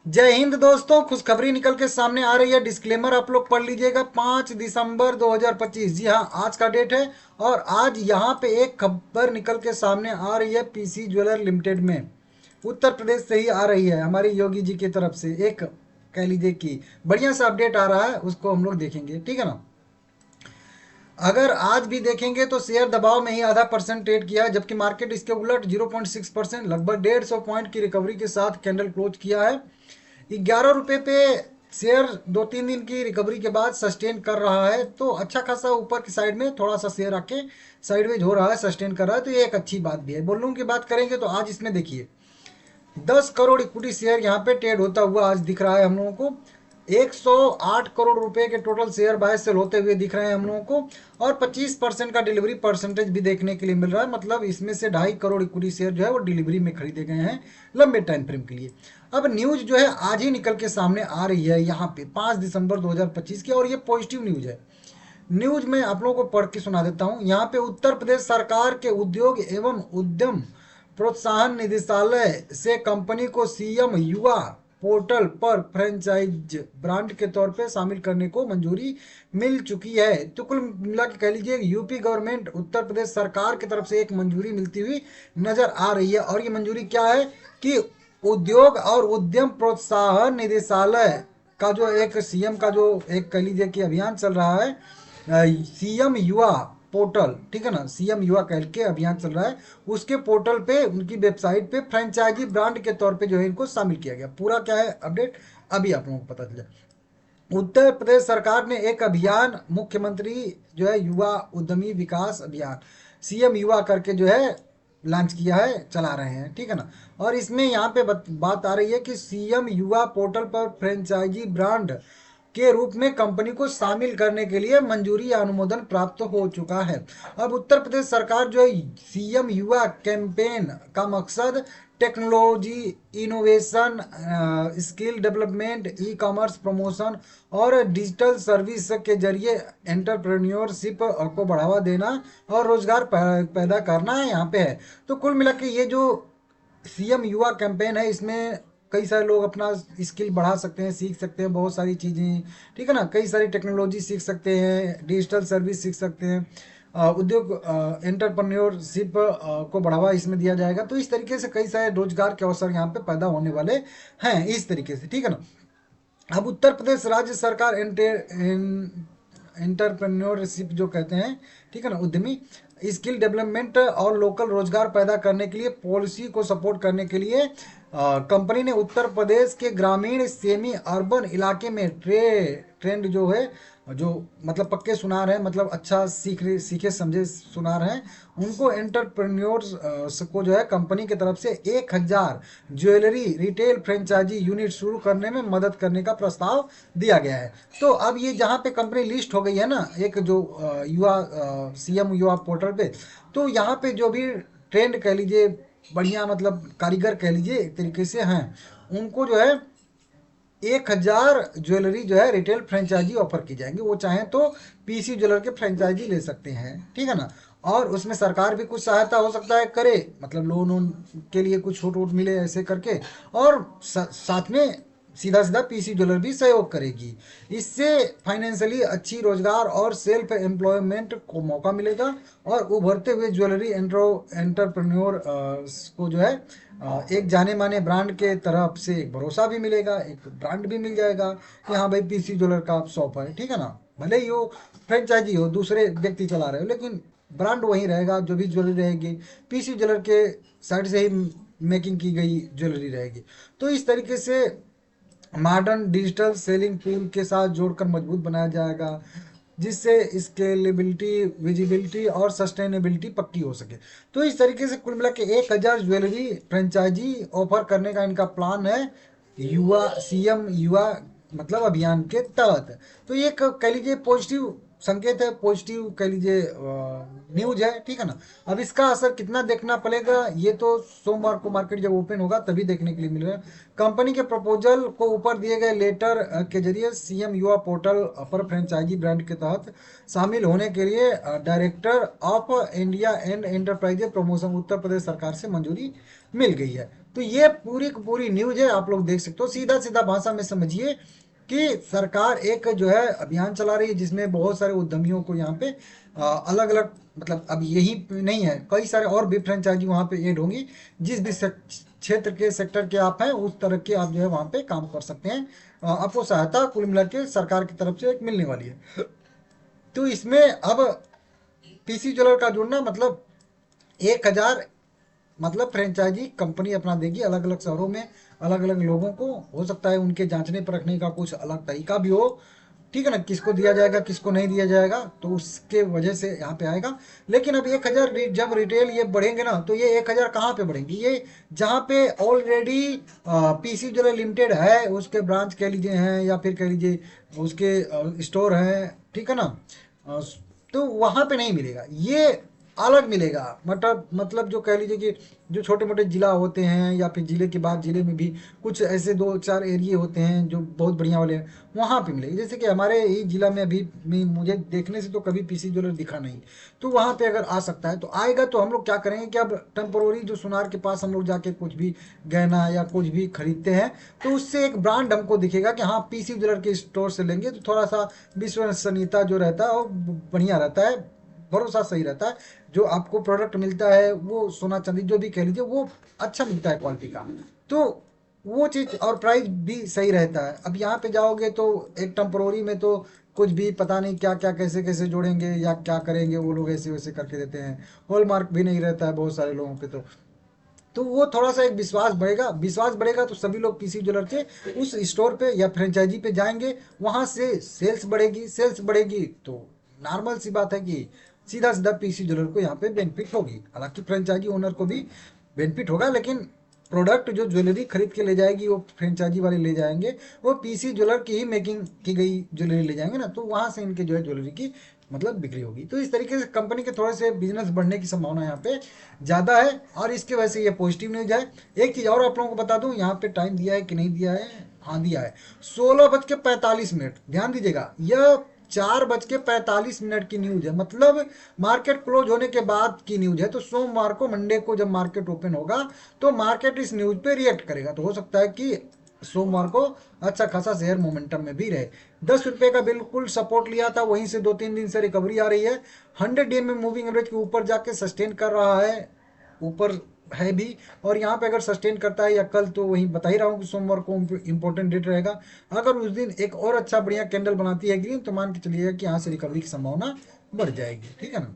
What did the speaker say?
जय हिंद दोस्तों, खुशखबरी निकल के सामने आ रही है। डिस्क्लेमर आप लोग पढ़ लीजिएगा। 5 दिसंबर 2025, जी हाँ, आज का डेट है। और आज यहाँ पे एक खबर निकल के सामने आ रही है पीसी ज्वेलर लिमिटेड में, उत्तर प्रदेश से ही आ रही है। हमारी योगी जी की तरफ से एक, कह लीजिए कि बढ़िया सा अपडेट आ रहा है, उसको हम लोग देखेंगे, ठीक है ना। अगर आज भी देखेंगे तो शेयर दबाव में ही आधा परसेंट ट्रेड किया है, जबकि मार्केट इसके उलट 0.6% लगभग 150 पॉइंट की रिकवरी के साथ कैंडल क्लोज किया है। 11 रुपये पे शेयर 2-3 दिन की रिकवरी के बाद सस्टेन कर रहा है, तो अच्छा खासा ऊपर की साइड में थोड़ा सा शेयर आके साइडवेज हो रहा है, सस्टेन कर रहा है, तो ये एक अच्छी बात भी है। वॉल्यूम की बात करेंगे तो आज इसमें देखिए 10 करोड़ इक्विटी शेयर यहाँ पे ट्रेड होता हुआ आज दिख रहा है हम लोगों को। 108 करोड़ रुपए के टोटल शेयर बाय सेल होते हुए दिख रहे हैं हम लोगों को, और 25% का डिलीवरी परसेंटेज भी देखने के लिए मिल रहा है। मतलब इसमें से 2.5 करोड़ इक्विटी शेयर जो है वो डिलीवरी में खरीदे गए हैं लंबे टाइम फ्रेम के लिए। अब न्यूज जो है आज ही निकल के सामने आ रही है यहाँ पे 5 दिसंबर 2025 की, और ये पॉजिटिव न्यूज है। न्यूज में आप लोगों को पढ़ के सुना देता हूँ। यहाँ पे उत्तर प्रदेश सरकार के उद्योग एवं उद्यम प्रोत्साहन निदेशालय से कंपनी को सीएम युवा पोर्टल पर फ्रेंचाइज ब्रांड के तौर पे शामिल करने को मंजूरी मिल चुकी है। तो कुल मिला के कह लीजिए यूपी गवर्नमेंट, उत्तर प्रदेश सरकार की तरफ से एक मंजूरी मिलती हुई नजर आ रही है। और ये मंजूरी क्या है कि उद्योग और उद्यम प्रोत्साहन निदेशालय का जो एक सीएम का जो एक कह लीजिए कि अभियान चल रहा है, सीएम युवा पोर्टल, ठीक है ना, सीएम युवा कह के अभियान चल रहा है, उसके पोर्टल पे उनकी वेबसाइट पे फ्रेंचाइजी ब्रांड के तौर पे जो है इनको शामिल किया गया। पूरा क्या है अपडेट अभी आप लोगों को पता चला। उत्तर प्रदेश सरकार ने एक अभियान, मुख्यमंत्री जो है युवा उद्यमी विकास अभियान, सीएम युवा करके जो है लॉन्च किया है, चला रहे हैं, ठीक है ना। और इसमें यहाँ पे बात आ रही है कि सीएम युवा पोर्टल पर फ्रेंचाइजी ब्रांड के रूप में कंपनी को शामिल करने के लिए मंजूरी या अनुमोदन प्राप्त हो चुका है। अब उत्तर प्रदेश सरकार जो है सीएम युवा कैंपेन का मकसद technology, innovation, skill development, e commerce promotion और डिजिटल सर्विस के जरिए एंटरप्रेन्योरशिप को बढ़ावा देना और रोजगार पैदा करना यहाँ पे है। तो कुल मिला के ये जो सीएम युवा कैंपेन है, इसमें कई सारे लोग अपना स्किल बढ़ा सकते हैं, सीख सकते हैं बहुत सारी चीज़ें, ठीक है ना। कई सारी टेक्नोलॉजी सीख सकते हैं, डिजिटल सर्विस सीख सकते हैं, उद्योग एंटरप्रेन्योरशिप को बढ़ावा इसमें दिया जाएगा। तो इस तरीके से कई सारे रोजगार के अवसर यहाँ पे पैदा होने वाले हैं इस तरीके से, ठीक है ना। अब उत्तर प्रदेश राज्य सरकार एंटरप्रेन्योरशिप जो कहते हैं, ठीक है ना, उद्यमी स्किल डेवलपमेंट और लोकल रोजगार पैदा करने के लिए पॉलिसी को सपोर्ट करने के लिए कंपनी ने उत्तर प्रदेश के ग्रामीण सेमी अर्बन इलाके में ट्रेंड जो है, जो मतलब पक्के सुनार हैं, मतलब अच्छा सीखे समझे सुनार हैं, उनको एंटरप्रेन्योर्स को जो है कंपनी की तरफ से 1,000 ज्वेलरी रिटेल फ्रेंचाइजी यूनिट शुरू करने में मदद करने का प्रस्ताव दिया गया है। तो अब ये जहाँ पे कंपनी लिस्ट हो गई है ना, एक जो युवा सीएम युवा पोर्टल पे, तो यहाँ पे जो भी ट्रेंड कह लीजिए, बढ़िया मतलब कारीगर कह लीजिए एक तरीके से हैं, उनको जो है 1,000 ज्वेलरी जो है रिटेल फ्रेंचाइजी ऑफर की जाएंगी। वो चाहें तो पीसी ज्वेलर के फ्रेंचाइजी ले सकते हैं, ठीक है ना। और उसमें सरकार भी कुछ सहायता हो सकता है करे, मतलब लोन वोन के लिए कुछ छूट वूट मिले ऐसे करके, और साथ में सीधा सीधा पीसी ज्वेलर भी सहयोग करेगी। इससे फाइनेंशियली अच्छी रोजगार और सेल्फ एम्प्लॉयमेंट को मौका मिलेगा, और उभरते हुए ज्वेलरी एंटरप्रेन्योर को जो है एक जाने माने ब्रांड के तरफ से एक भरोसा भी मिलेगा, एक ब्रांड भी मिल जाएगा कि हाँ भाई पीसी ज्वेलर का आप शॉप है, ठीक है ना। भले ही वो फ्रेंचाइजी हो, दूसरे व्यक्ति चला रहे हो, लेकिन ब्रांड वही रहेगा, जो भी ज्वेलरी रहेगी पीसी ज्वेलर के साइड से ही मेकिंग की गई ज्वेलरी रहेगी। तो इस तरीके से मॉडर्न डिजिटल सेलिंग टूल के साथ जोड़कर मजबूत बनाया जाएगा, जिससे स्केलेबिलिटी, विजिबिलिटी और सस्टेनेबिलिटी पक्की हो सके। तो इस तरीके से कुल मिला के 1,000 ज्वेलरी फ्रेंचाइजी ऑफर करने का इनका प्लान है, युवा सीएम युवा मतलब अभियान के तहत। तो ये कह लीजिए पॉजिटिव संकेत है, पॉजिटिव कह लीजिए न्यूज है, ठीक है ना। अब इसका असर कितना देखना पड़ेगा, ये तो सोमवार को मार्केट जब ओपन होगा तभी देखने के लिए मिलेगा। कंपनी के प्रपोजल को ऊपर दिए गए लेटर के जरिए सीएम युवा पोर्टल पर फ्रेंचाइजी ब्रांड के तहत शामिल होने के लिए director of India and enterprise promotion Uttar Pradesh सरकार से मंजूरी मिल गई है। तो ये पूरी की पूरी न्यूज है, आप लोग देख सकते हो। सीधा सीधा भाषा में समझिए कि सरकार एक जो है अभियान चला रही है जिसमें बहुत सारे उद्यमियों को यहाँ पे अलग अलग, मतलब अब यही नहीं है, कई सारे और भी फ्रेंचाइजी वहाँ पे ऐड होंगी। जिस भी क्षेत्र के सेक्टर के आप हैं उस तरह के आप जो है वहाँ पे काम कर सकते हैं। आपको सहायता कुल मिला के सरकार की तरफ से एक मिलने वाली है। तो इसमें अब पीसी ज्वेलर का जुड़ना मतलब 1,000 मतलब फ्रेंचाइजी कंपनी अपना देगी अलग अलग शहरों में अलग अलग लोगों को। हो सकता है उनके जांचने परखने का कुछ अलग तरीका भी हो, ठीक है ना, किसको दिया जाएगा किसको नहीं दिया जाएगा, तो उसके वजह से यहाँ पे आएगा। लेकिन अब 1,000 जब रिटेल ये बढ़ेंगे ना, तो ये 1,000 कहाँ पे बढ़ेंगे, ये जहाँ पे ऑलरेडी पीसी ज्वेलर लिमिटेड है उसके ब्रांच कह लीजिए हैं या फिर कह लीजिए उसके स्टोर हैं, ठीक है ना। अ, तो वहाँ पे नहीं मिलेगा, ये अलग मिलेगा। मतलब जो कह लीजिए कि जो छोटे मोटे जिला होते हैं या फिर जिले के बाद जिले में भी कुछ ऐसे 2-4 एरिए होते हैं जो बहुत बढ़िया वाले हैं, वहाँ पे मिलेगी। जैसे कि हमारे ही जिला में अभी मुझे देखने से तो कभी पीसी ज्वेलर दिखा नहीं, तो वहाँ पे अगर आ सकता है तो आएगा। तो हम लोग क्या करेंगे कि अब टेम्पोररी जो सुनार के पास हम लोग जाके कुछ भी गहना या कुछ भी खरीदते हैं तो उससे एक ब्रांड हमको दिखेगा कि हाँ पीसी ज्वेलर के स्टोर से लेंगे, तो थोड़ा सा विश्वसनीयता जो रहता है वो बढ़िया रहता है, भरोसा सही रहता है। जो आपको प्रोडक्ट मिलता है वो सोना चांदी जो भी कह लीजिए वो अच्छा मिलता है क्वालिटी का, तो वो चीज़ और प्राइस भी सही रहता है। अब यहाँ पे जाओगे तो एक टेम्पोररी में तो कुछ भी पता नहीं क्या क्या कैसे कैसे जोड़ेंगे या क्या करेंगे, वो लोग ऐसे वैसे करके देते हैं, हॉलमार्क भी नहीं रहता है बहुत सारे लोगों पे। तो वो थोड़ा सा एक विश्वास बढ़ेगा, विश्वास बढ़ेगा तो सभी लोग पीसी ज्वेलर के उस स्टोर पे या फ्रेंचाइजी पे जाएंगे, वहां से सेल्स बढ़ेगी, सेल्स बढ़ेगी तो नॉर्मल सी बात है कि सीधा सीधा पीसी ज्वेलर को यहाँ पे बेनिफिट होगी। हालांकि फ्रेंचाइजी ओनर को भी बेनिफिट होगा, लेकिन प्रोडक्ट जो ज्वेलरी खरीद के ले जाएगी वो फ्रेंचाइजी वाले ले जाएंगे, वो पीसी ज्वेलर की ही मेकिंग की गई ज्वेलरी ले जाएंगे ना, तो वहां से इनके जो है ज्वेलरी की मतलब बिक्री होगी। तो इस तरीके से कंपनी के थोड़े से बिजनेस बढ़ने की संभावना यहाँ पे ज़्यादा है और इसके वजह से ये पॉजिटिव न्यूज है। एक चीज़ और आप लोगों को बता दूं, यहाँ पे टाइम दिया है कि नहीं दिया है, हाँ दिया है, 16:45। ध्यान दीजिएगा, यह 4:45 की न्यूज है, मतलब मार्केट क्लोज होने के बाद की न्यूज है। तो सोमवार को मंडे को जब मार्केट ओपन होगा तो मार्केट इस न्यूज पे रिएक्ट करेगा, तो हो सकता है कि सोमवार को अच्छा खासा शेयर मोमेंटम में भी रहे। 10 रुपए का बिल्कुल सपोर्ट लिया था, वहीं से 2-3 दिन से रिकवरी आ रही है। 100 डे में मूविंग एवरेज के ऊपर जाके सस्टेन कर रहा है, ऊपर है भी। और यहाँ पे अगर सस्टेन करता है या कल, तो वही बता ही रहा हूँ कि सोमवार को इंपॉर्टेंट डेट रहेगा। अगर उस दिन एक और अच्छा बढ़िया कैंडल बनाती है ग्रीन, तो मान के चलिएगा कि यहाँ से रिकवरी की संभावना बढ़ जाएगी, ठीक है ना।